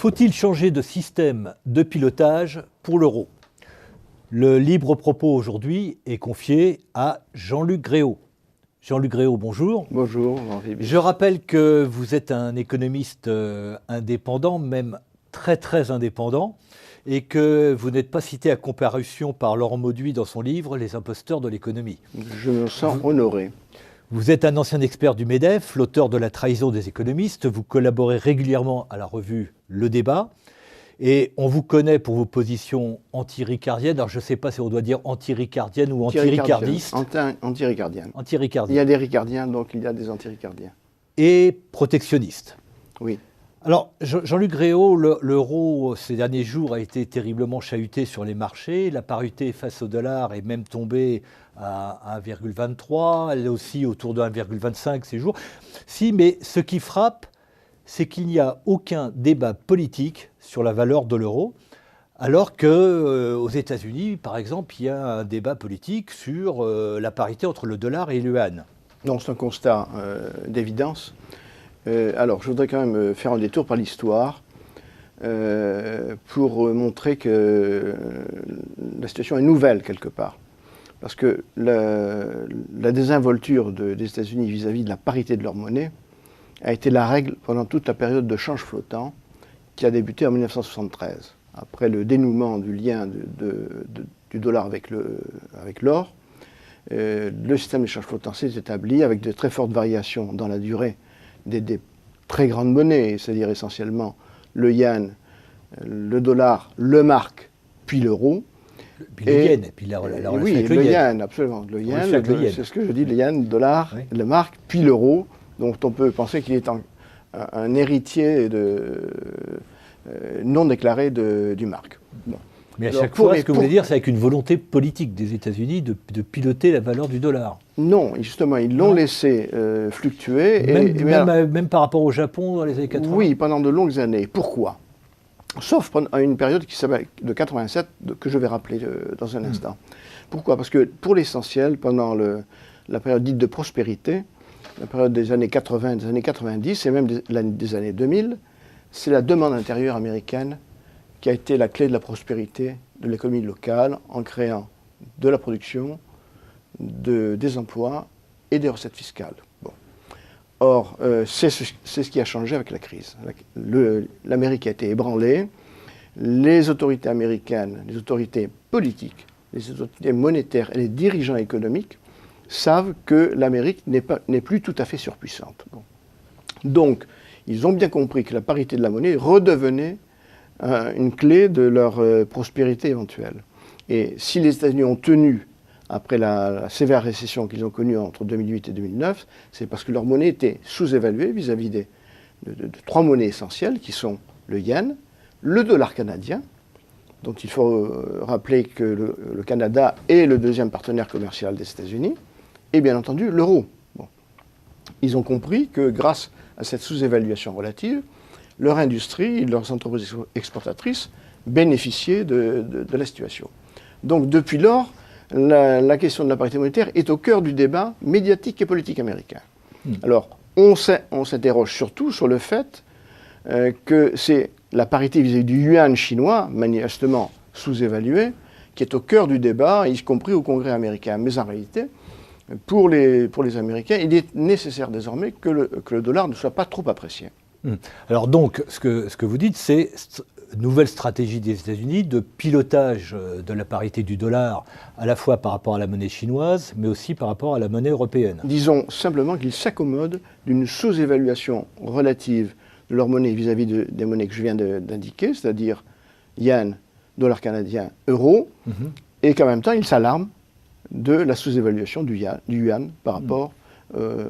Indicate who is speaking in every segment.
Speaker 1: Faut-il changer de système de pilotage pour l'euro? Le libre propos aujourd'hui est confié à Jean-Luc Gréau. Jean-Luc Gréau, bonjour.
Speaker 2: Bonjour.
Speaker 1: Je rappelle que vous êtes un économiste indépendant, même très indépendant, et que vous n'êtes pas cité à comparution par Laurent Mauduit dans son livre « Les imposteurs de l'économie ».
Speaker 2: Je me sens honoré.
Speaker 1: Vous êtes un ancien expert du MEDEF, l'auteur de La trahison des économistes. Vous collaborez régulièrement à la revue Le Débat. Et on vous connaît pour vos positions anti-ricardiennes. Alors je ne sais pas si on doit dire anti-ricardienne ou anti-ricardiste.
Speaker 2: Anti-ricardienne.
Speaker 1: Anti-ricardienne.
Speaker 2: Il y a des ricardiens, donc il y a des anti-ricardiens.
Speaker 1: Et protectionniste.
Speaker 2: Oui.
Speaker 1: Alors, Jean-Luc Gréau, l'euro, ces derniers jours, a été terriblement chahuté sur les marchés. La parité face au dollar est même tombée à 1,23. Elle est aussi autour de 1,25 ces jours. Si, mais ce qui frappe, c'est qu'il n'y a aucun débat politique sur la valeur de l'euro, alors qu'aux États-Unis, par exemple, il y a un débat politique sur la parité entre le dollar et le yuan.
Speaker 2: Non, c'est un constat d'évidence. Alors, je voudrais quand même faire un détour par l'histoire pour montrer que la situation est nouvelle quelque part. Parce que la désinvolture des États-Unis vis-à-vis de la parité de leur monnaie a été la règle pendant toute la période de change flottant qui a débuté en 1973. Après le dénouement du lien du dollar avec l'or, le système d'échange flottant s'est établi avec de très fortes variations dans la durée des très grandes monnaies, c'est-à-dire essentiellement le yen, le dollar, le mark, puis l'euro.
Speaker 1: Puis le yen, et puis la relation
Speaker 2: oui,
Speaker 1: avec
Speaker 2: le yen, absolument. Le yen, c'est ce que je dis, le yen, le dollar, oui, le mark, puis l'euro, dont on peut penser qu'il est un héritier non déclaré du mark. Bon.
Speaker 1: Mais à chaque fois, ce que vous voulez dire, c'est avec une volonté politique des États-Unis de piloter la valeur du dollar.
Speaker 2: Non, justement, ils l'ont laissé fluctuer.
Speaker 1: Même par rapport au Japon dans les années 80 ?
Speaker 2: Oui, pendant de longues années. Pourquoi ? Sauf pendant une période qui s'appelle de 87, que je vais rappeler dans un instant. Pourquoi ? Parce que pour l'essentiel, pendant la période dite de prospérité, la période des années 80, des années 90 et même des années 2000, c'est la demande intérieure américaine qui a été la clé de la prospérité de l'économie locale en créant de la production, des emplois et des recettes fiscales. Bon. Or, c'est ce qui a changé avec la crise. L'Amérique a été ébranlée, les autorités américaines, les autorités politiques, les autorités monétaires et les dirigeants économiques savent que l'Amérique n'est plus tout à fait surpuissante. Bon. Donc, ils ont bien compris que la parité de la monnaie redevenait une clé de leur prospérité éventuelle. Et si les États-Unis ont tenu après la sévère récession qu'ils ont connue entre 2008 et 2009, c'est parce que leur monnaie était sous-évaluée vis-à-vis de trois monnaies essentielles qui sont le yen, le dollar canadien, dont il faut rappeler que le Canada est le deuxième partenaire commercial des États-Unis, et bien entendu l'euro. Bon. Ils ont compris que grâce à cette sous-évaluation relative, leur industrie, leurs entreprises exportatrices bénéficiaient de la situation. Donc depuis lors, la question de la parité monétaire est au cœur du débat médiatique et politique américain. Alors, on s'interroge surtout sur le fait que c'est la parité vis-à-vis du yuan chinois, manifestement sous-évalué, qui est au cœur du débat, y compris au Congrès américain. Mais en réalité, pour les Américains, il est nécessaire désormais que le dollar ne soit pas trop apprécié.
Speaker 1: Alors donc, ce que vous dites, c'est nouvelle stratégie des États-Unis de pilotage de la parité du dollar, à la fois par rapport à la monnaie chinoise, mais aussi par rapport à la monnaie européenne.
Speaker 2: Disons simplement qu'ils s'accommodent d'une sous-évaluation relative de leur monnaie vis-à-vis des monnaies que je viens d'indiquer, c'est-à-dire yen, dollar canadien, euro, et qu'en même temps, ils s'alarment de la sous-évaluation du yuan par rapport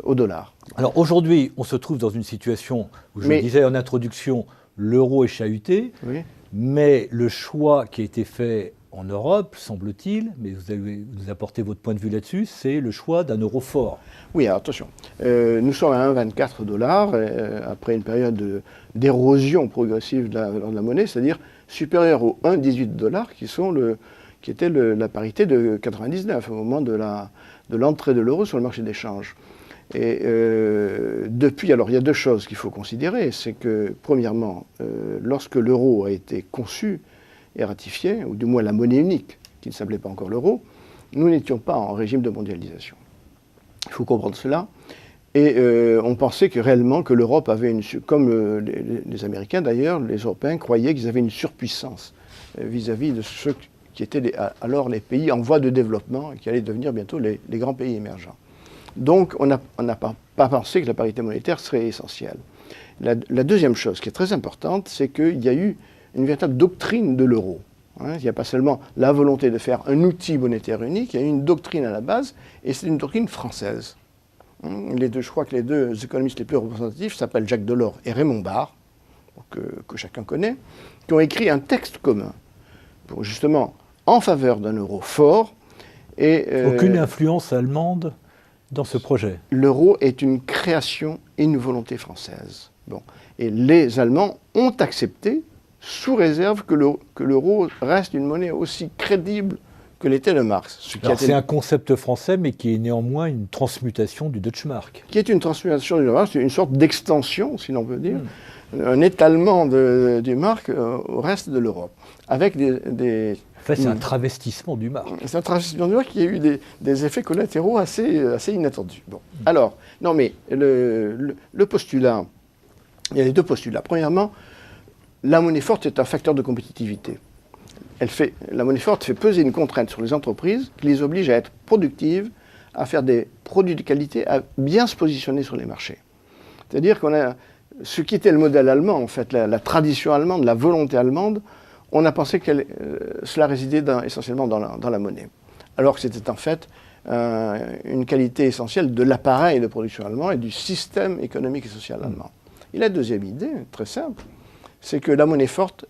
Speaker 2: au dollar.
Speaker 1: Alors aujourd'hui, on se trouve dans une situation où, je disais en introduction, l'euro est chahuté, oui, mais le choix qui a été fait en Europe, semble-t-il, mais vous allez nous apporter votre point de vue là-dessus, c'est le choix d'un euro fort.
Speaker 2: Oui, alors attention, nous sommes à 1,24 $ après une période d'érosion progressive de la monnaie, c'est-à-dire supérieure aux 1,18 $ qui était la parité de 99 au moment de l'entrée de l'euro sur le marché d'échange. Et depuis, alors il y a deux choses qu'il faut considérer. C'est que, premièrement, lorsque l'euro a été conçu et ratifié, ou du moins la monnaie unique, qui ne s'appelait pas encore l'euro, nous n'étions pas en régime de mondialisation. Il faut comprendre cela. Et on pensait que réellement que l'Europe avait comme les Américains d'ailleurs, les Européens croyaient qu'ils avaient une surpuissance vis-à-vis de ceux qui étaient alors les pays en voie de développement et qui allaient devenir bientôt les grands pays émergents. Donc on n'a pas pensé que la parité monétaire serait essentielle. La deuxième chose qui est très importante, c'est qu'il y a eu une véritable doctrine de l'euro. Il n'y a pas seulement la volonté de faire un outil monétaire unique, il y a eu une doctrine à la base, et c'est une doctrine française. Je crois que les deux économistes les plus représentatifs s'appellent Jacques Delors et Raymond Barre, que chacun connaît, qui ont écrit un texte commun, pour justement en faveur d'un euro fort.
Speaker 1: Aucune influence allemande dans ce projet.
Speaker 2: L'euro est une création et une volonté française. Bon. Et les Allemands ont accepté, sous réserve que l'euro reste une monnaie aussi crédible que l'était le Marx.
Speaker 1: C'est un concept français, mais qui est néanmoins une transmutation du Deutschmark.
Speaker 2: Qui est une transmutation du Mark, c'est une sorte d'extension, si l'on peut dire, un étalement du Mark au reste de l'Europe. Avec des
Speaker 1: En fait, c'est un travestissement du Mark.
Speaker 2: C'est un travestissement du Mark qui a eu des effets collatéraux assez inattendus. Bon. Alors, non mais le postulat, il y a les deux postulats. Premièrement, la monnaie forte est un facteur de compétitivité. La monnaie forte fait peser une contrainte sur les entreprises qui les oblige à être productives, à faire des produits de qualité, à bien se positionner sur les marchés. C'est-à-dire qu'on a ce qui était le modèle allemand, en fait, la tradition allemande, la volonté allemande, on a pensé que cela résidait essentiellement dans la monnaie. Alors que c'était en fait une qualité essentielle de l'appareil de production allemand et du système économique et social allemand. Et la deuxième idée, très simple, c'est que la monnaie forte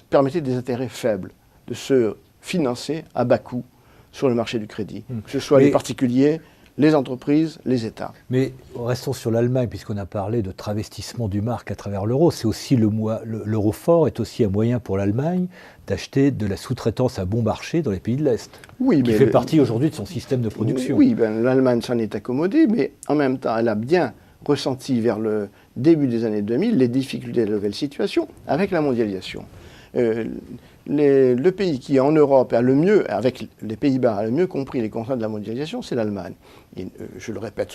Speaker 2: permettait des intérêts faibles, de se financer à bas coût sur le marché du crédit, que ce soit les particuliers, les entreprises, les États.
Speaker 1: Mais restons sur l'Allemagne, puisqu'on a parlé de travestissement du mark à travers l'euro. C'est aussi l'euro fort est aussi un moyen pour l'Allemagne d'acheter de la sous-traitance à bon marché dans les pays de l'Est, qui fait partie aujourd'hui de son système de production.
Speaker 2: Oui, l'Allemagne s'en est accommodée, mais en même temps, elle a bien ressenti vers le début des années 2000 les difficultés de la nouvelle situation avec la mondialisation. Le pays qui en Europe a le mieux, avec les Pays-Bas, a le mieux compris les contraintes de la mondialisation, c'est l'Allemagne. Et je le répète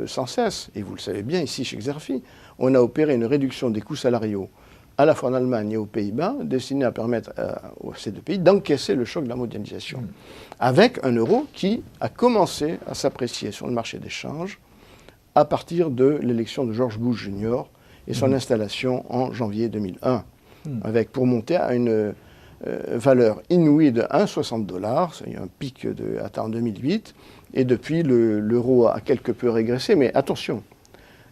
Speaker 2: sans cesse, et vous le savez bien ici chez Xerfi, on a opéré une réduction des coûts salariaux à la fois en Allemagne et aux Pays-Bas, destinée à permettre à ces deux pays d'encaisser le choc de la mondialisation. Avec un euro qui a commencé à s'apprécier sur le marché des changes à partir de l'élection de George Bush Jr. et son installation en janvier 2001. Avec, pour monter à une valeur inouïe de 1,60 $, c'est un pic atteint en 2008, et depuis l'euro a quelque peu régressé, mais attention,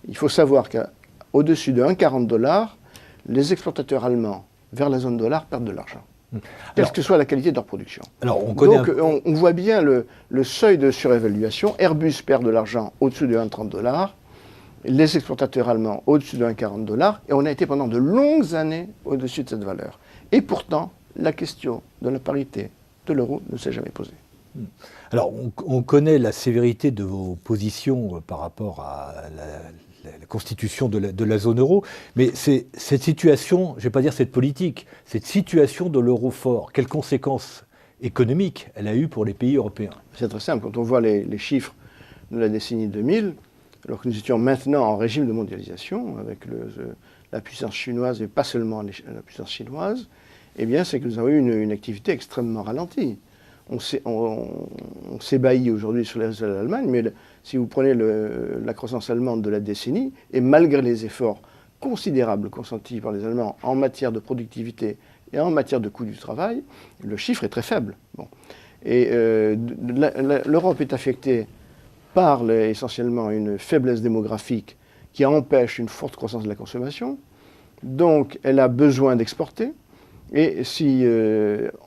Speaker 2: il faut savoir qu'au-dessus de 1,40 $, les exportateurs allemands vers la zone dollar perdent de l'argent, quelle que soit la qualité de leur production.
Speaker 1: Alors
Speaker 2: on voit bien le seuil de surévaluation. Airbus perd de l'argent au-dessus de 1,30 $, les exportateurs allemands au-dessus de 1,40 $, et on a été pendant de longues années au-dessus de cette valeur. Et pourtant, la question de la parité de l'euro ne s'est jamais posée.
Speaker 1: Alors, on connaît la sévérité de vos positions par rapport à la constitution de la zone euro, mais cette situation, je ne vais pas dire cette politique, cette situation de l'euro fort, quelles conséquences économiques elle a eues pour les pays européens?
Speaker 2: C'est très simple. Quand on voit les chiffres de la décennie 2000, alors que nous étions maintenant en régime de mondialisation, avec la puissance chinoise et pas seulement la puissance chinoise, eh bien, c'est que nous avons eu une activité extrêmement ralentie. On s'ébahit aujourd'hui sur les résultats de l'Allemagne, mais si vous prenez la croissance allemande de la décennie, et malgré les efforts considérables consentis par les Allemands en matière de productivité et en matière de coût du travail, le chiffre est très faible. Bon. Et l'Europe est affectée par essentiellement une faiblesse démographique qui empêche une forte croissance de la consommation. Donc, elle a besoin d'exporter. Et si,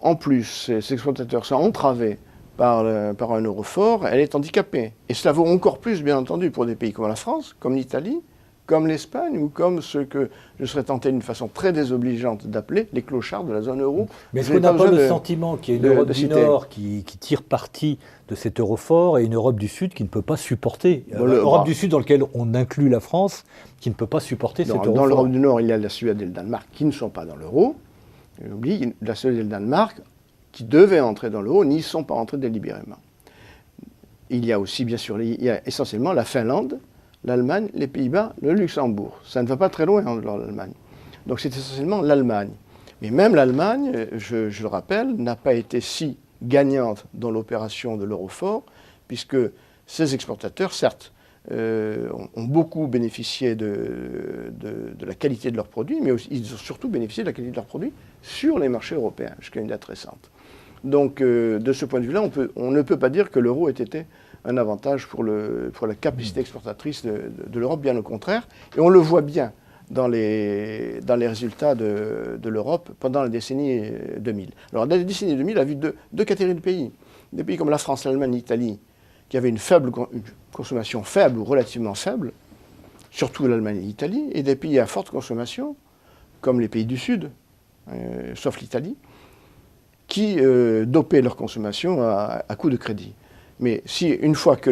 Speaker 2: en plus, ces exportateurs sont entravés par un euro fort, elle est handicapée. Et cela vaut encore plus, bien entendu, pour des pays comme la France, comme l'Italie, comme l'Espagne ou comme ceux que je serais tenté d'une façon très désobligeante d'appeler les clochards de la zone euro.
Speaker 1: Mais est-ce qu'on n'a pas le sentiment qu'il y a une Europe du Nord qui tire parti de cet euro fort et une Europe du Sud qui ne peut pas supporter, l'Europe du Sud dans laquelle on inclut la France, qui ne peut pas supporter cet euro fort?
Speaker 2: Dans l'Europe du Nord, il y a la Suède et le Danemark qui ne sont pas dans l'euro. J'oublie, la Suède et le Danemark, qui devaient entrer dans l'euro, n'y sont pas entrés délibérément. Il y a aussi, bien sûr, il y a essentiellement la Finlande, l'Allemagne, les Pays-Bas, le Luxembourg. Ça ne va pas très loin, l'Allemagne. Donc c'est essentiellement l'Allemagne. Mais même l'Allemagne, je le rappelle, n'a pas été si gagnante dans l'opération de l'euro fort, puisque ces exportateurs, certes, ont beaucoup bénéficié de la qualité de leurs produits, mais aussi, ils ont surtout bénéficié de la qualité de leurs produits sur les marchés européens, jusqu'à une date récente. Donc, de ce point de vue-là, on ne peut pas dire que l'euro ait été un avantage pour la capacité exportatrice de l'Europe, bien au contraire. Et on le voit bien dans les résultats de l'Europe pendant la décennie 2000. Alors, la décennie 2000 a vu deux catégories de pays. Des pays comme la France, l'Allemagne, l'Italie, qui avaient une consommation faible ou relativement faible, surtout l'Allemagne et l'Italie, et des pays à forte consommation, comme les pays du Sud, sauf l'Italie, qui dopaient leur consommation à coup de crédit. Mais si, une fois que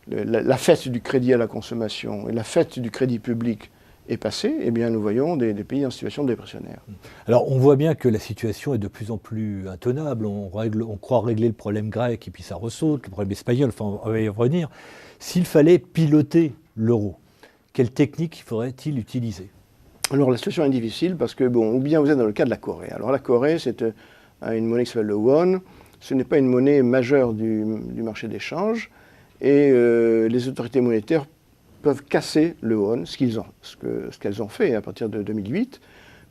Speaker 2: la fête du crédit à la consommation et la fête du crédit public est passée, eh bien nous voyons des pays en situation dépressionnaire.
Speaker 1: Alors on voit bien que la situation est de plus en plus intenable. On croit régler le problème grec et puis ça ressaute, le problème espagnol, enfin on va y revenir. S'il fallait piloter l'euro, quelle technique faudrait-il utiliser?
Speaker 2: Alors la situation est difficile parce que, bon, ou bien vous êtes dans le cas de la Corée. Alors la Corée, c'est une monnaie qui s'appelle le won. Ce n'est pas une monnaie majeure du marché d'échange. Et les autorités monétaires peuvent casser le won, ce qu'elles ont fait à partir de 2008,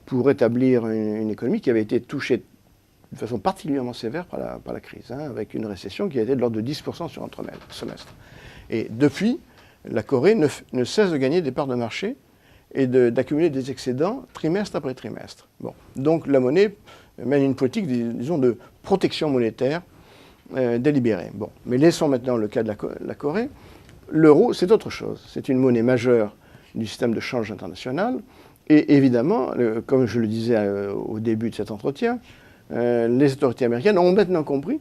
Speaker 2: pour rétablir une économie qui avait été touchée de façon particulièrement sévère par la crise, avec une récession qui a été de l'ordre de 10% sur un semestre. Et depuis, la Corée ne cesse de gagner des parts de marché et d'accumuler des excédents trimestre après trimestre. Bon. Donc la monnaie mène une politique, disons, de protection monétaire délibérée. Bon. Mais laissons maintenant le cas de la Corée. L'euro, c'est autre chose. C'est une monnaie majeure du système de change international. Et évidemment, comme je le disais au début de cet entretien, les autorités américaines ont maintenant compris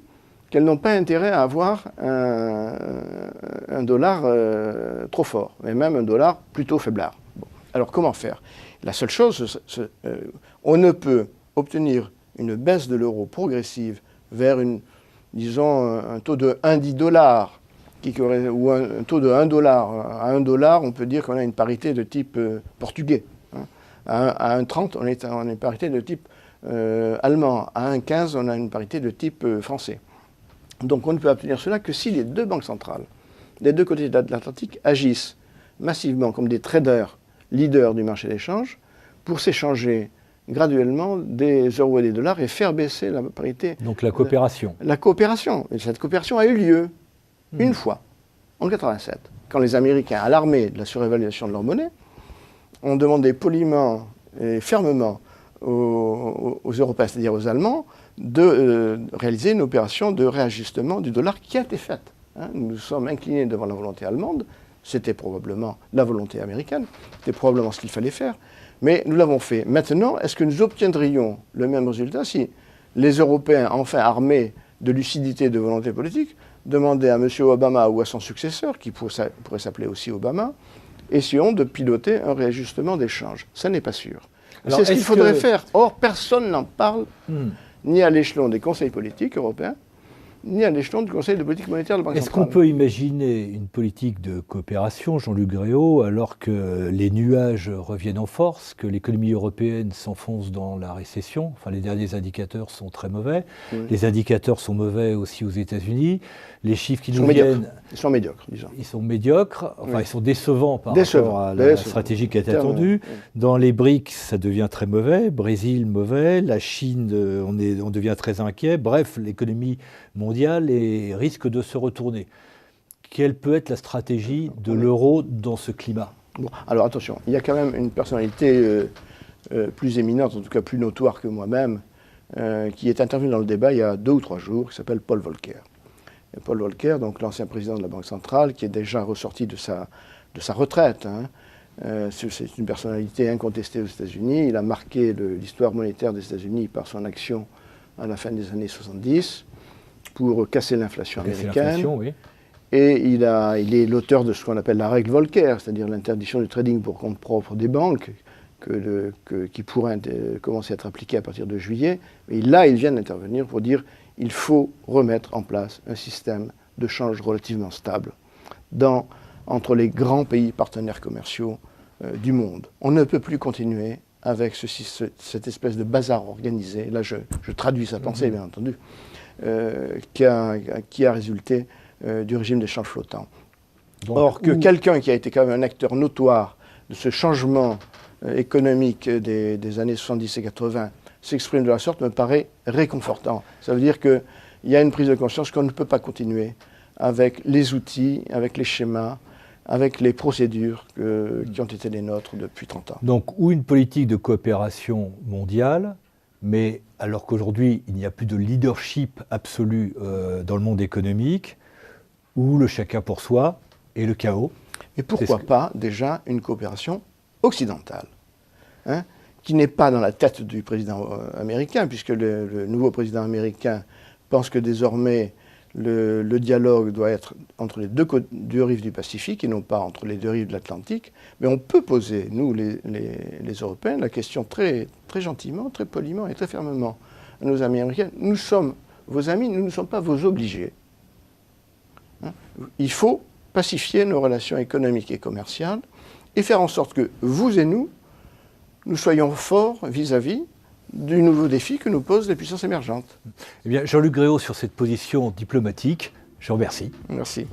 Speaker 2: qu'elles n'ont pas intérêt à avoir un dollar trop fort, mais même un dollar plutôt faiblard. Bon. Alors comment faire? La seule chose, on ne peut obtenir une baisse de l'euro progressive vers disons, un taux de 1,10 $, ou un taux de 1 $. À 1 $, on peut dire qu'on a une parité de type portugais. À 1,30 $, on est une parité de type allemand. À 1,15 $, on a une parité de type français. Donc on ne peut obtenir cela que si les deux banques centrales, des deux côtés de l'Atlantique, agissent massivement comme des traders leaders du marché d'échange pour s'échanger graduellement des euros et des dollars et faire baisser la parité.
Speaker 1: Donc la coopération.
Speaker 2: La coopération. Et cette coopération a eu lieu une fois, en 1987, quand les Américains, alarmés de la surévaluation de leur monnaie, ont demandé poliment et fermement aux Européens, c'est-à-dire aux Allemands, de réaliser une opération de réajustement du dollar qui a été faite. Nous sommes inclinés devant la volonté allemande, c'était probablement la volonté américaine, c'était probablement ce qu'il fallait faire, mais nous l'avons fait. Maintenant, est-ce que nous obtiendrions le même résultat si les Européens, enfin armés de lucidité et de volonté politique, demandaient à M. Obama ou à son successeur, qui pourrait s'appeler aussi Obama, essayons de piloter un réajustement d'échange? Ça n'est pas sûr. C'est ce qu'il faudrait faire. Or, personne n'en parle, ni à l'échelon des conseils politiques européens, ni à l'échelon du Conseil de politique monétaire de la Banque centrale.
Speaker 1: Est-ce qu'on peut imaginer une politique de coopération, Jean-Luc Gréau, alors que les nuages reviennent en force, que l'économie européenne s'enfonce dans la récession? Enfin, les derniers indicateurs sont très mauvais. Oui. Les indicateurs sont mauvais aussi aux États-Unis. Les chiffres qui nous viennent...
Speaker 2: Ils sont médiocres, disons.
Speaker 1: Ils sont médiocres, enfin ils sont décevants par rapport à la stratégie qui est attendue. Oui. Dans les BRICS, ça devient très mauvais. Brésil, mauvais. La Chine, on devient très inquiet. Bref, l'économie mondiale risque de se retourner. Quelle peut être la stratégie de l'euro dans ce climat?
Speaker 2: Bon, alors attention, il y a quand même une personnalité plus éminente, en tout cas plus notoire que moi-même, qui est intervenu dans le débat il y a 2 ou 3 jours, qui s'appelle Paul Volcker. Et Paul Volcker, donc l'ancien président de la Banque centrale, qui est déjà ressorti de sa retraite, C'est une personnalité incontestée aux États-Unis. Il a marqué l'histoire monétaire des États-Unis par son action à la fin des années 70 pour casser l'inflation américaine.
Speaker 1: Oui.
Speaker 2: Et il est l'auteur de ce qu'on appelle la règle Volcker, c'est-à-dire l'interdiction du trading pour compte propre des banques, qui pourrait commencer à être appliquée à partir de juillet. Et là, il vient d'intervenir pour dire qu'il faut remettre en place un système de change relativement stable entre les grands pays partenaires commerciaux du monde. On ne peut plus continuer avec cette espèce de bazar organisé, là je traduis sa pensée bien entendu, qui a résulté du régime d'échange flottant. Or, que quelqu'un qui a été quand même un acteur notoire de ce changement économique des années 70 et 80 s'exprime de la sorte me paraît réconfortant. Ça veut dire qu'il y a une prise de conscience qu'on ne peut pas continuer avec les outils, avec les schémas, avec les procédures qui ont été les nôtres depuis 30 ans.
Speaker 1: Donc, ou une politique de coopération mondiale, mais alors qu'aujourd'hui, il n'y a plus de leadership absolu dans le monde économique, ou le chacun pour soi et le chaos.
Speaker 2: Mais pourquoi pas déjà une coopération occidentale, qui n'est pas dans la tête du président américain, puisque le nouveau président américain pense que désormais le dialogue doit être entre les deux rives du Pacifique et non pas entre les deux rives de l'Atlantique. Mais on peut poser, nous les Européens, la question très, très gentiment, très poliment et très fermement à nos amis américains. Nous sommes vos amis, nous ne sommes pas vos obligés. Il faut pacifier nos relations économiques et commerciales et faire en sorte que vous et nous soyons forts vis-à-vis du nouveau défi que nous posent les puissances émergentes.
Speaker 1: Eh bien, Jean-Luc Gréaud, sur cette position diplomatique, je vous remercie.
Speaker 2: Merci.